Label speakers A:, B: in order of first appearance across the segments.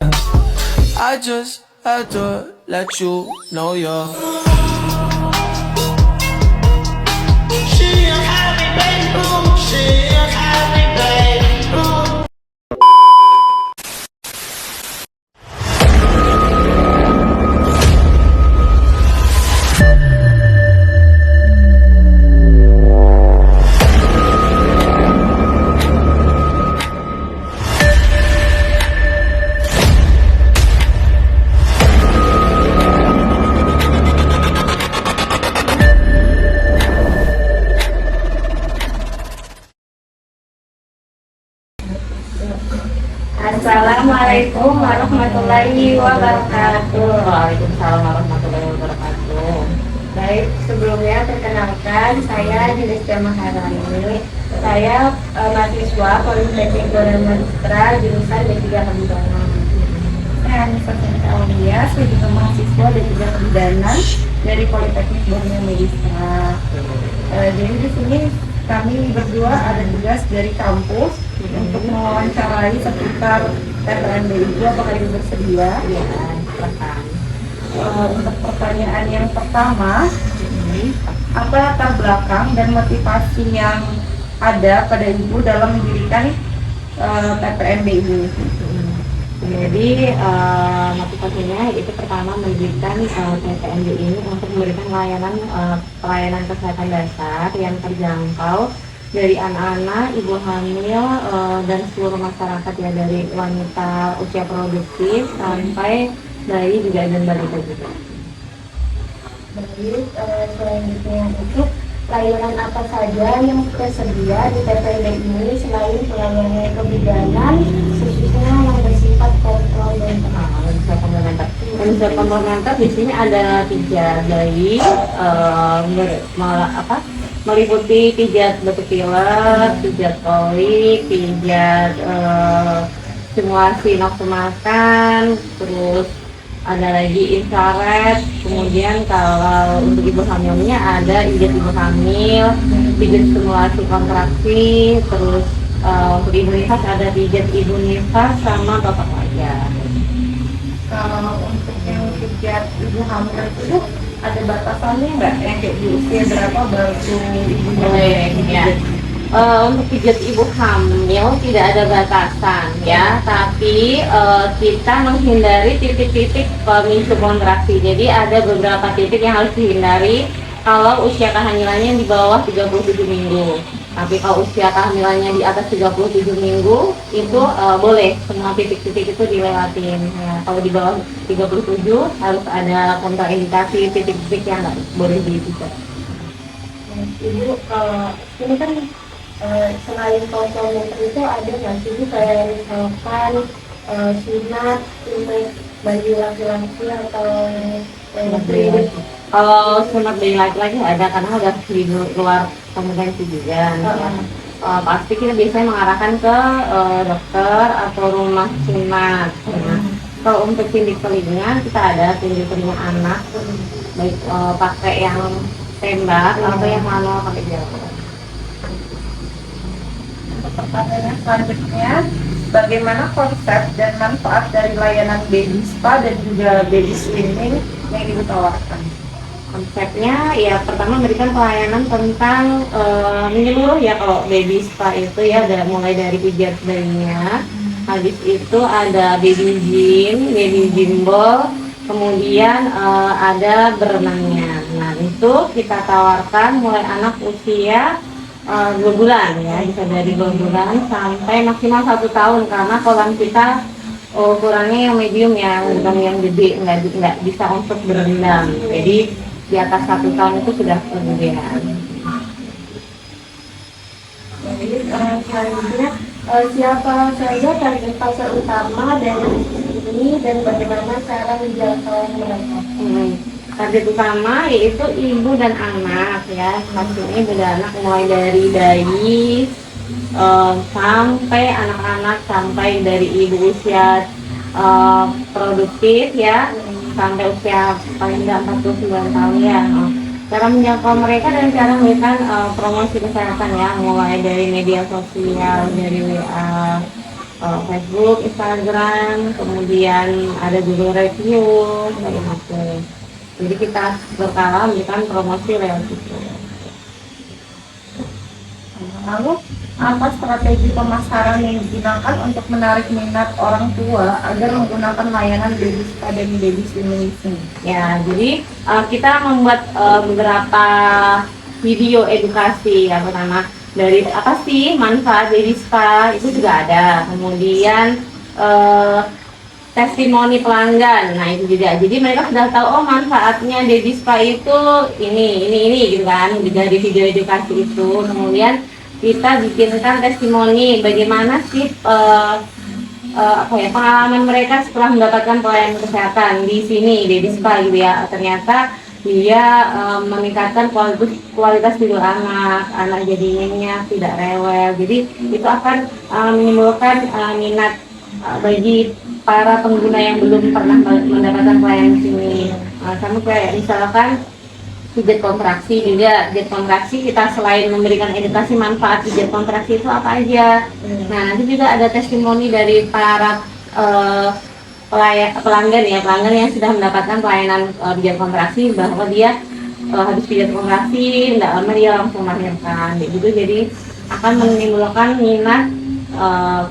A: I just had to let you know you're. She a happy baby, she a happy baby.
B: Assalamualaikum warahmatullahi wabarakatuh.
C: Waalaikumsalam warahmatullahi wabarakatuh.
B: Baik, sebelumnya perkenalkan saya Julistia Maharani. Saya mahasiswa Politeknik Borobudur jurusan D3 Kebidanan. Saya Anissa Sinta Aulia, saya juga mahasiswa D3 Kebidanan dari Politeknik Borobudur. Jadi di sini kami berdua ada tugas dari kampus untuk mewawancarai seputar PPNBI. Apakah ibu bersedia?
C: Ya, silakan.
B: Untuk pertanyaan yang pertama, apa latar belakang dan motivasi yang ada pada ibu dalam mendirikan PPNBI ini?
C: Jadi motivasinya itu pertama mendirikan PPNBI ini untuk memberikan pelayanan kesehatan dasar yang terjangkau dari anak-anak, ibu hamil dan seluruh masyarakat ya, dari wanita usia produktif sampai bayi juga dan balita juga.
B: Baik, selanjutnya itu layanan apa saja yang tersedia di PPNBI ini selain pelayanan kebidanan khususnya yang bersifat kontrol dan pengawasan?
C: Unsur komplementer di sini ada 3 dari meliputi pijat batu pilek, pijat kolik, pijat simulasi nafsu makan, terus ada lagi infrared. Kemudian kalau untuk ibu hamilnya ada pijat ibu hamil, pijat simulasi kontraksi, terus untuk ibu nifas ada pijat ibu nifas sama bapak wajah.
B: Kalau untuk yang pijat ibu hamil itu ada batasannya nggak? Yang kayak di usia berapa baru ibu
C: Ya. Untuk pijat ibu hamil tidak ada batasan ya, tapi kita menghindari titik-titik pemicu kontraksi. Jadi ada beberapa titik yang harus dihindari kalau usia kehamilannya di bawah 37 minggu. Tapi kalau usia kehamilannya di atas 37 minggu itu boleh semua titik-titik itu dilewatin ya. Kalau di bawah 37 harus ada kontraindikasi titik-titik yang nggak boleh dipijat.
B: Ibu, ini kan selain komplementer itu ada nggak sih Bu, kayak misalkan sunat untuk bayi laki-laki atau klinik?
C: Kalau sunat bayi laki-laki ada, karena udah di luar kompetensi juga. Pasti kita biasanya mengarahkan ke dokter atau rumah sunat. Nah, kalau untuk tindik telingnya kita ada tindik telinga anak, baik pakai yang tembak atau yang manual pakai jarum.
B: Pertanyaan selanjutnya, bagaimana konsep dan manfaat dari layanan baby spa dan juga baby swimming yang ibu tawarkan?
C: Konsepnya ya pertama memberikan pelayanan tentang menyeluruh ya. Kalau baby spa itu ya ada mulai dari pijat bayinya, habis itu ada baby gym ball, kemudian ada berenangnya. Nah itu kita tawarkan mulai anak usia 2 bulan ya, bisa dari 2 bulan sampai maksimal 1 tahun, karena kolam kita ukurannya yang medium ya, bukan yang gede, nggak bisa untuk berendam. Jadi di atas 1 tahun itu sudah kemudian.
B: Jadi selanjutnya, siapa saja target pasar utama dari ini dan bagaimana cara menjangkau mereka?
C: Target utama yaitu ibu dan anak ya. Maksudnya ibu dan anak mulai dari bayi sampai anak-anak, sampai dari ibu usia produktif ya, sampai usia paling nggak 49 tahun ya. Cara menjangkau mereka dan cara memberikan promosi kesehatan ya, mulai dari media sosial, dari WA, Facebook, Instagram, kemudian ada Google review, segala macam. Jadi kita berkala memberikan promosi lewat situ.
B: Lalu, apa strategi pemasaran yang digunakan untuk menarik minat orang tua agar menggunakan layanan baby spa dan baby swimming ini?
C: Ya, jadi kita membuat beberapa video edukasi. Yang pertama dari apa sih manfaat baby spa itu juga ada. Kemudian testimoni pelanggan, nah itu juga. Jadi mereka sudah tahu oh manfaatnya baby spa itu ini gitu kan dari video edukasi itu. Kemudian kita bikinkan testimoni bagaimana sih pengalaman mereka setelah mendapatkan pelayanan kesehatan di sini baby spa gitu ya. Ternyata dia meningkatkan kualitas tidur anak jadi nyenyak, tidak rewel. Jadi itu akan menimbulkan minat bagi para pengguna yang belum pernah mendapatkan pelayanan di sini. Sama kayak misalkan pijat kontraksi juga. Pijat kontraksi kita selain memberikan edukasi manfaat pijat kontraksi itu apa aja. Nah nanti juga ada testimoni dari para pelanggan yang sudah mendapatkan pelayanan pijat kontraksi bahwa dia habis pijat kontraksi tidak lama dia langsung melahirkan gitu. Jadi akan menimbulkan minat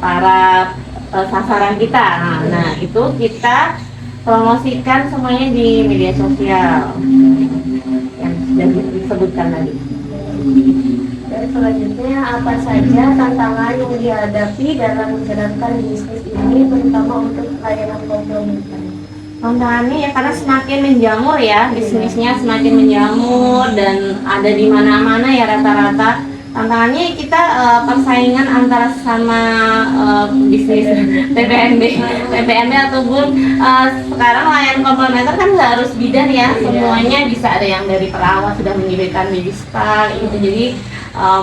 C: para sasaran kita. Nah itu kita promosikan semuanya di media sosial yang sudah disebutkan tadi.
B: Dan selanjutnya, apa saja tantangan yang dihadapi dalam menjalankan bisnis ini, terutama untuk layanan komplementer?
C: Tantangannya ya karena semakin menjamur ya, bisnisnya semakin menjamur dan ada di mana-mana ya rata-rata. Tantangannya kita persaingan antara sama bisnis PPNB ataupun sekarang layanan komplementer kan nggak harus bidan ya, semuanya bisa. Ada yang dari perawat sudah menyediakan baby spa gitu. Jadi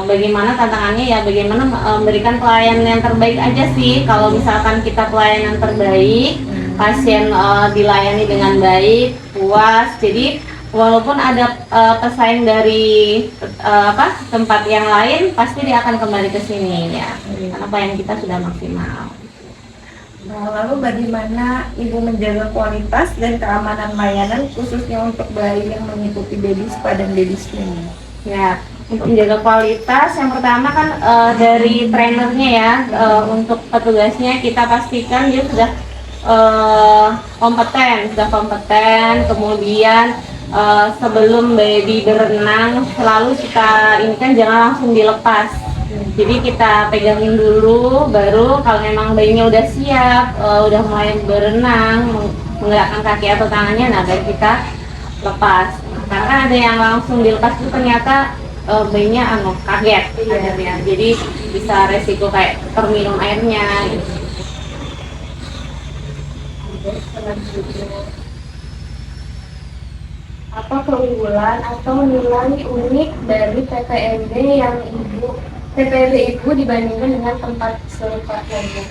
C: bagaimana tantangannya ya bagaimana memberikan pelayanan yang terbaik aja sih. Kalau misalkan kita pelayanan terbaik, pasien dilayani dengan baik, puas. Jadi walaupun ada pesaing dari tempat yang lain, pasti dia akan kembali ke sini ya. Karena pelayanan kita sudah maksimal.
B: Nah, lalu bagaimana Ibu menjaga kualitas dan keamanan layanan khususnya untuk bayi yang mengikuti baby spa dan baby swimming?
C: Ya, untuk menjaga kualitas yang pertama kan dari trainernya ya, untuk petugasnya kita pastikan dia sudah kompeten, kemudian sebelum baby berenang selalu kita ini kan jangan langsung dilepas. Jadi kita pegangin dulu, baru kalau memang bayinya udah siap, udah mulai berenang, menggerakkan kaki atau tangannya, nah baru kita lepas. Karena kan ada yang langsung dilepas itu ternyata bayinya kaget, ya. Jadi bisa resiko kayak terminum airnya. Gitu.
B: Apa keunggulan atau nilai unik dari PPNB Ibu dibandingkan dengan tempat serupa lainnya?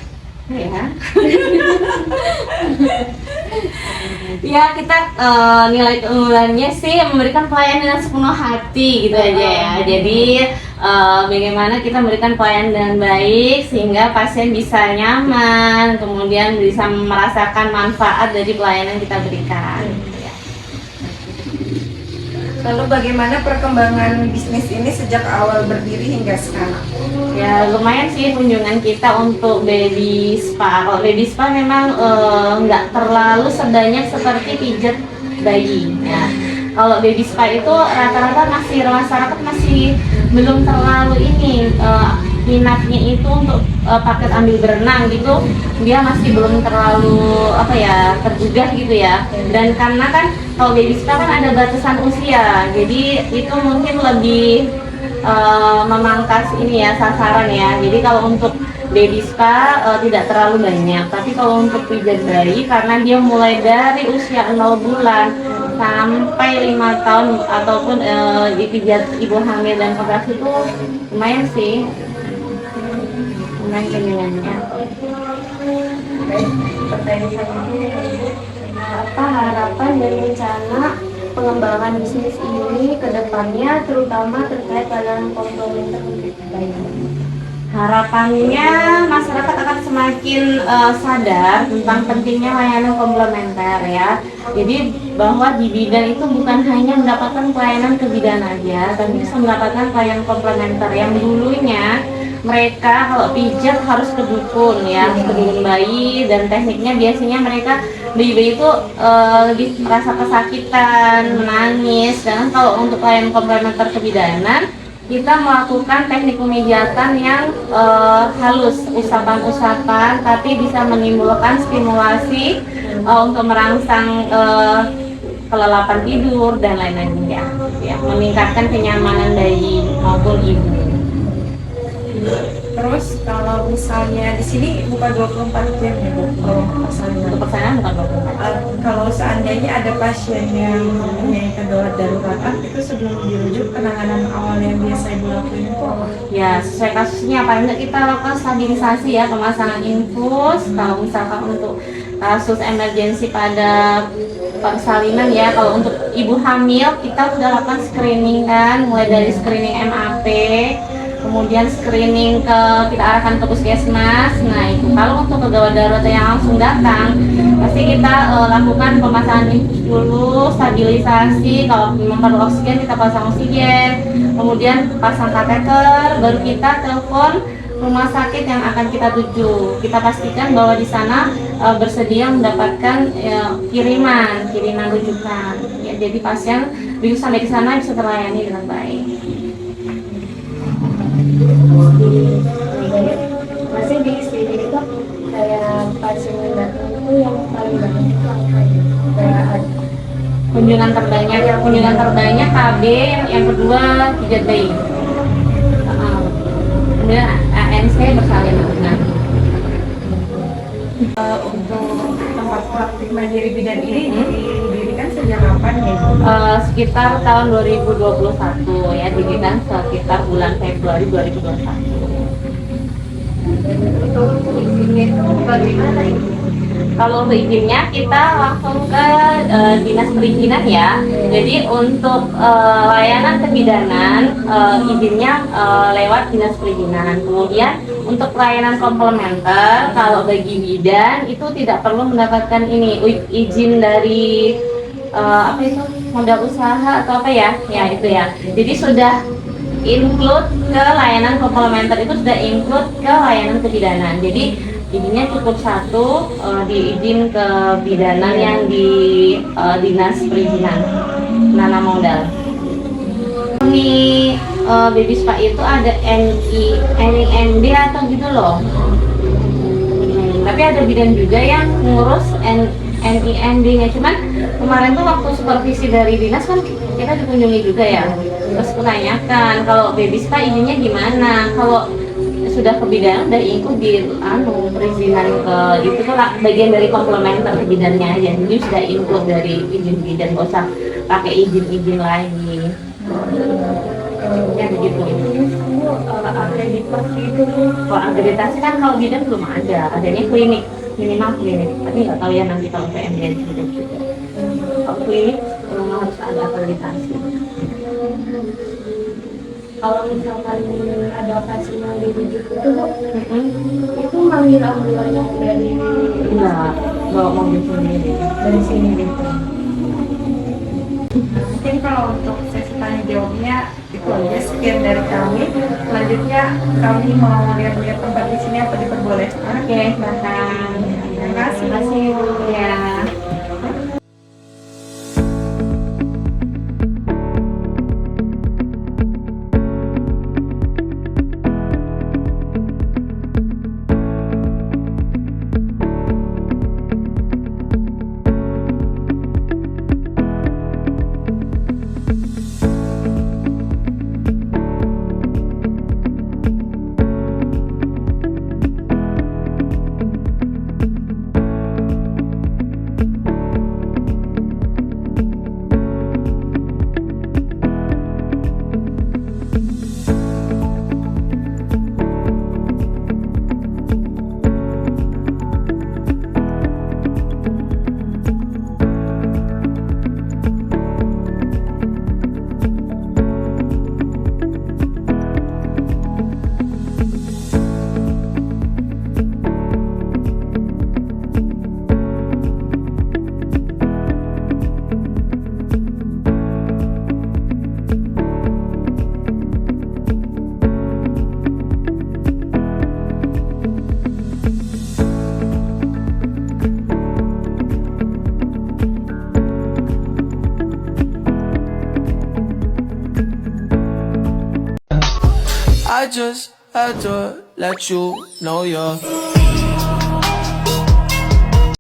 C: Ya. Ya kita nilai keunggulannya sih memberikan pelayanan dengan sepenuh hati gitu aja ya. Jadi bagaimana kita memberikan pelayanan dengan baik sehingga pasien bisa nyaman, kemudian bisa merasakan manfaat dari pelayanan yang kita berikan.
B: Lalu bagaimana perkembangan bisnis ini sejak awal berdiri hingga sekarang?
C: Ya lumayan sih kunjungan kita untuk baby spa. Kalau baby spa memang nggak terlalu sebanyak seperti pijat bayi. Ya. Kalau baby spa itu rata-rata masyarakat masih belum terlalu minatnya itu untuk paket ambil berenang gitu, dia masih belum terlalu tergugah gitu ya. Dan karena kan kalau baby spa kan ada batasan usia, jadi itu mungkin lebih memangkas sasaran ya. Jadi kalau untuk baby spa tidak terlalu banyak, tapi kalau untuk pijat bayi karena dia mulai dari usia 0 bulan sampai 5 tahun ataupun dipijat ibu hamil dan kontraksi itu lumayan sih. Kenyangnya.
B: Baik, pertanyaan selanjutnya, apa harapan dan rencana pengembangan bisnis ini ke depannya, terutama terkait layanan komplementer untuk bayi?
C: Harapannya masyarakat akan semakin sadar tentang pentingnya layanan komplementer ya. Jadi bahwa di bidan itu bukan hanya mendapatkan pelayanan kebidanan aja, tapi bisa mendapatkan pelayanan komplementer yang dulunya mereka kalau pijat harus ke dukun ya, ke dukun bayi, dan tekniknya biasanya mereka bayi-bayi itu lebih merasa kesakitan, menangis. Dan kalau untuk pelayanan komplementer kebidanan kita melakukan teknik pemijatan yang halus, usapan-usapan, tapi bisa menimbulkan stimulasi untuk merangsang kelelapan tidur dan lain-lain ya, meningkatkan kenyamanan bayi maupun ibu.
B: Terus kalau misalnya di sini buka 24 jam ya Bu,
C: Untuk persalinan bukan 24.
B: kalau seandainya ada pasien yang mempunyai kedaruratan itu sebelum dirujuk, penanganan awal yang biasa Ibu lakuin itu apa?
C: Ya, sesuai kasusnya paling nggak kita lakukan stabilisasi ya, pemasangan infus. Kalau misalkan untuk kasus emergensi pada persalinan ya, kalau untuk ibu hamil kita sudah lakukan screening kan, mulai dari screening MAP, kemudian screening kita arahkan ke puskesmas. Nah itu kalau untuk kegawat darurat yang langsung datang, pasti kita lakukan pemasangan infus dulu, stabilisasi. Kalau memang perlu oksigen kita pasang oksigen, kemudian pasang kateter, baru kita telepon rumah sakit yang akan kita tuju. Kita pastikan bahwa di sana bersedia mendapatkan kiriman rujukan. Ya, jadi pasien begitu sampai di sana bisa terlayani dengan baik.
B: Masih di sini itu kayak pasien yang datang itu yang paling banyak itu apa ya?
C: Kunjungan terbanyak KB, yang kedua pijat bayi. Kemudian ANC bersalinan.
B: Untuk tempat praktik mandiri bidan ini didirikan sejak kapan ya Bu?
C: Sekitar tahun 2021 ya, didirikan sekitar bulan Februari 2021.
B: Untuk izinnya itu bagaimana Ibu?
C: Kalau untuk izinnya kita langsung ke dinas perizinan ya. Jadi untuk layanan kebidanan izinnya lewat dinas perizinan. Kemudian untuk pelayanan komplementer kalau bagi bidan itu tidak perlu mendapatkan izin dari apa itu, modal usaha atau apa ya itu ya. Jadi sudah include ke layanan komplementer, itu sudah include ke layanan kebidanan. Jadi izinnya cukup satu, diizin ke bidanan yang di dinas perizinan menanam modal. Ini baby spa itu ada NIMB atau gitu loh. Tapi ada bidan juga yang ngurus NIMB-nya. Cuman kemarin tuh waktu supervisi dari dinas kan kita dikunjungi juga ya. Terus menanyakan kalau baby spa izinnya gimana. Kalau sudah kebidanan udah ikut di perizinan ke itu tuh bagian dari komplementer kebidannya aja. Jadi sudah include dari izin bidan, gak usah pakai izin lagi. Ya begitu.
B: Akreditasi itu
C: Kalau akreditasi kan kalau bidan belum ada, adanya klinik, minimal klinik. Tapi nggak tahu ya nanti kalau PMDN sudah juga. Kalau klinik memang harus ada akreditasi.
B: kalau misalkan ada pasien yang dirujuk itu manggil ambulan dari
C: Enggak, bawa mobil sendiri.
B: dari sini gitu. Mungkin kalau untuk sesi tanya jawabnya itu aja, sekian dari kami. Selanjutnya kami mau lihat-lihat tempat di sini apa diperbolehkan.
C: Oke, silahkan.
B: Terima kasih.
C: Terima kasih ya.
A: I just had to let you know you're